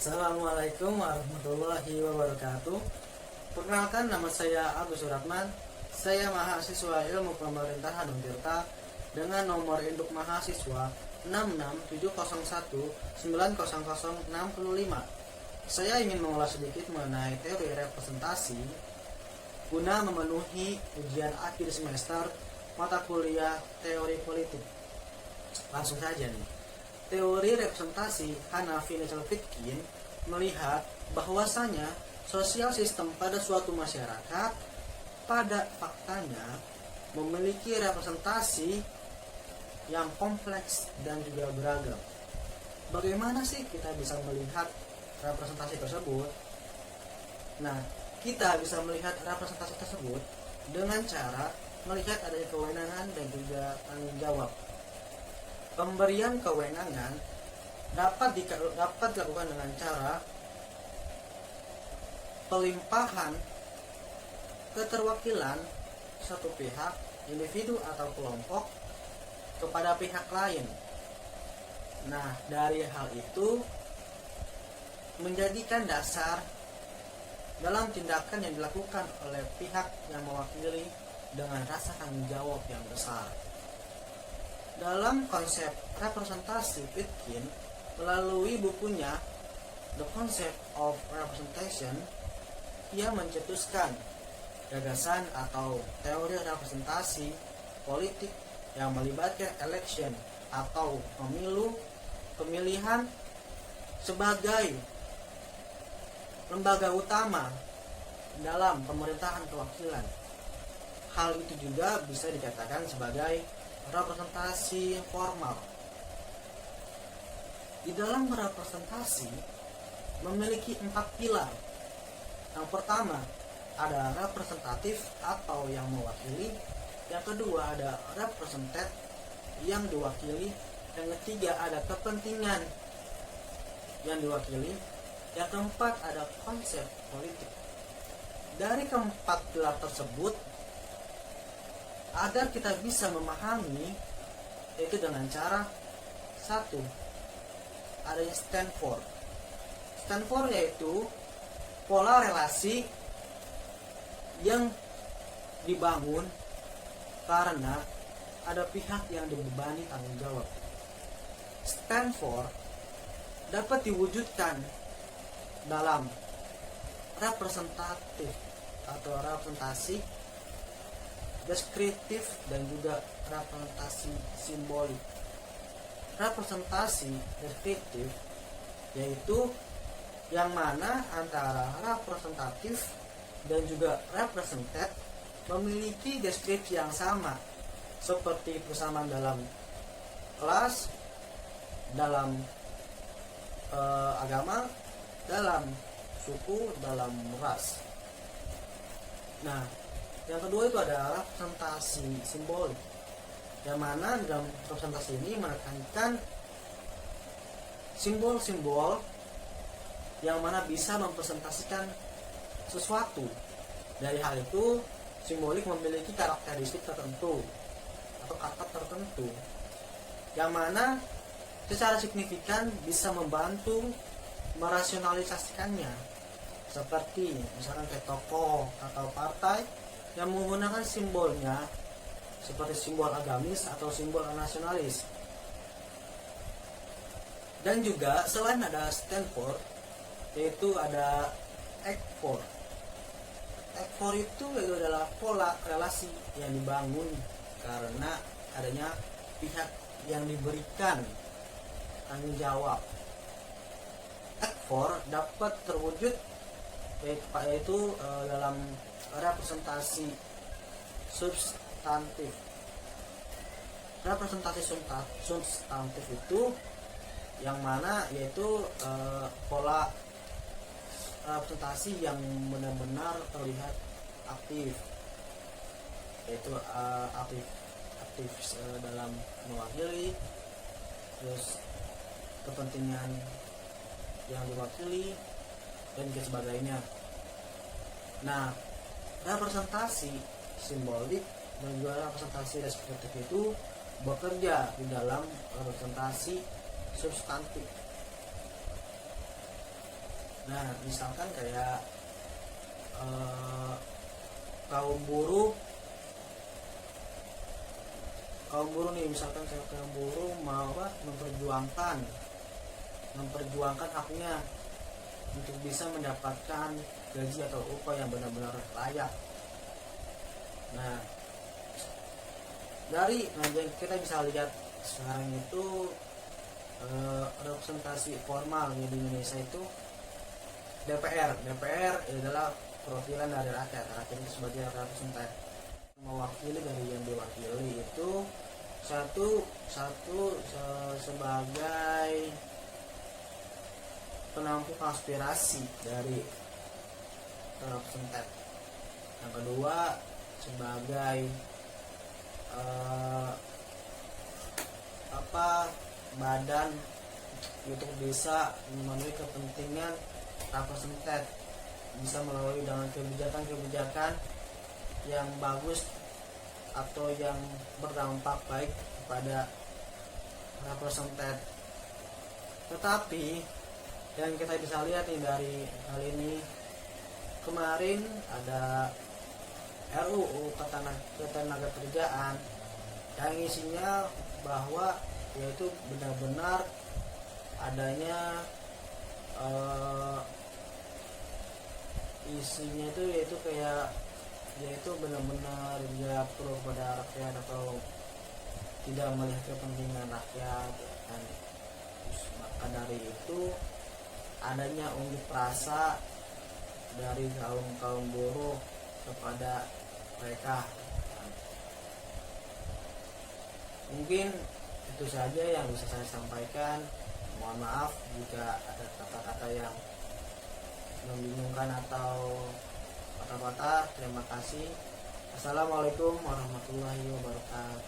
Assalamualaikum warahmatullahi wabarakatuh. Perkenalkan, nama saya Agus Suratman. Saya mahasiswa Ilmu Pemerintahan Untirta dengan nomor induk mahasiswa 66701900065. Saya ingin mengulas sedikit mengenai teori representasi guna memenuhi ujian akhir semester mata kuliah teori politik. Langsung saja nih. Teori representasi Hanafi Netzelfidkin melihat bahwasanya sosial sistem pada suatu masyarakat pada faktanya memiliki representasi yang kompleks dan juga beragam. Bagaimana sih kita bisa melihat representasi tersebut? Nah, kita bisa melihat representasi tersebut dengan cara melihat adanya kewenangan dan juga tanggung jawab. Pemberian kewenangan dapat dilakukan dengan cara pelimpahan keterwakilan satu pihak, individu atau kelompok kepada pihak lain. Nah, dari hal itu menjadikan dasar dalam tindakan yang dilakukan oleh pihak yang mewakili dengan rasa tanggung jawab yang besar. Dalam konsep representasi, Pitkin melalui bukunya The Concept of Representation, ia mencetuskan gagasan atau teori representasi politik yang melibatkan election atau pemilihan sebagai lembaga utama dalam pemerintahan kewakilan. Hal itu juga bisa dikatakan sebagai representasi formal. Di dalam representasi memiliki 4 pilar. Yang pertama ada representatif atau yang mewakili. Yang kedua ada represented yang diwakili. Yang ketiga ada kepentingan yang diwakili. Yang keempat ada konsep politik. Dari keempat pilar tersebut, agar kita bisa memahami, yaitu dengan cara satu, adanya stand for. Stand for yaitu pola relasi yang dibangun karena ada pihak yang dibebani tanggung jawab. Stand for dapat diwujudkan dalam representatif atau representasi deskriptif dan juga representasi simbolik. Representasi deskriptif yaitu yang mana antara representatif dan juga represented memiliki deskripsi yang sama, seperti persamaan dalam kelas, dalam agama, dalam suku, dalam ras. Nah, yang kedua itu ada representasi simbolik, yang mana dalam representasi ini menekankan simbol-simbol yang mana bisa mempresentasikan sesuatu. Dari hal itu, simbolik memiliki karakteristik tertentu atau kata tertentu, yang mana secara signifikan bisa membantu merasionalisasikannya, seperti misalkan kayak tokoh atau partai yang menggunakan simbolnya seperti simbol agamis atau simbol nasionalis. Dan juga selain ada stand for, yaitu ada act for. Act for itu adalah pola relasi yang dibangun karena adanya pihak yang diberikan tanggung jawab. Act for dapat terwujud yaitu dalam representasi substantif. Representasi substantif itu yang mana yaitu pola representasi yang benar-benar terlihat aktif, yaitu aktif dalam mewakili, terus kepentingan yang diwakili dan sebagainya. Nah, representasi simbolik dan juga representasi deskriptif itu bekerja di dalam representasi substantif. Nah, misalkan kayak kaum buruh nih, misalkan kaum buruh mau memperjuangkan haknya untuk bisa mendapatkan gaji atau upah yang benar-benar layak. Nah, kita bisa lihat sekarang itu representasi formal di Indonesia itu DPR adalah perwakilan dari rakyat itu sebagai representatif, mewakili dari yang diwakili itu satu sebagai penampung aspirasi dari representatif, yang kedua sebagai badan untuk bisa memenuhi kepentingan representatif, bisa melalui dengan kebijakan yang bagus atau yang berdampak baik kepada representatif. Tetapi yang kita bisa lihat nih dari hal ini, kemarin ada RUU Ketenagakerjaan yang isinya bahwa yaitu benar-benar adanya isinya itu yaitu benar-benar dia pro pada rakyat atau tidak melihat kepentingan rakyat, dan maka dari itu adanya unjuk rasa dari kaum buruh kepada mereka. Mungkin itu saja yang bisa saya sampaikan. Mohon maaf jika ada kata-kata yang membingungkan atau patah-patah. Terima kasih. Assalamualaikum warahmatullahi wabarakatuh.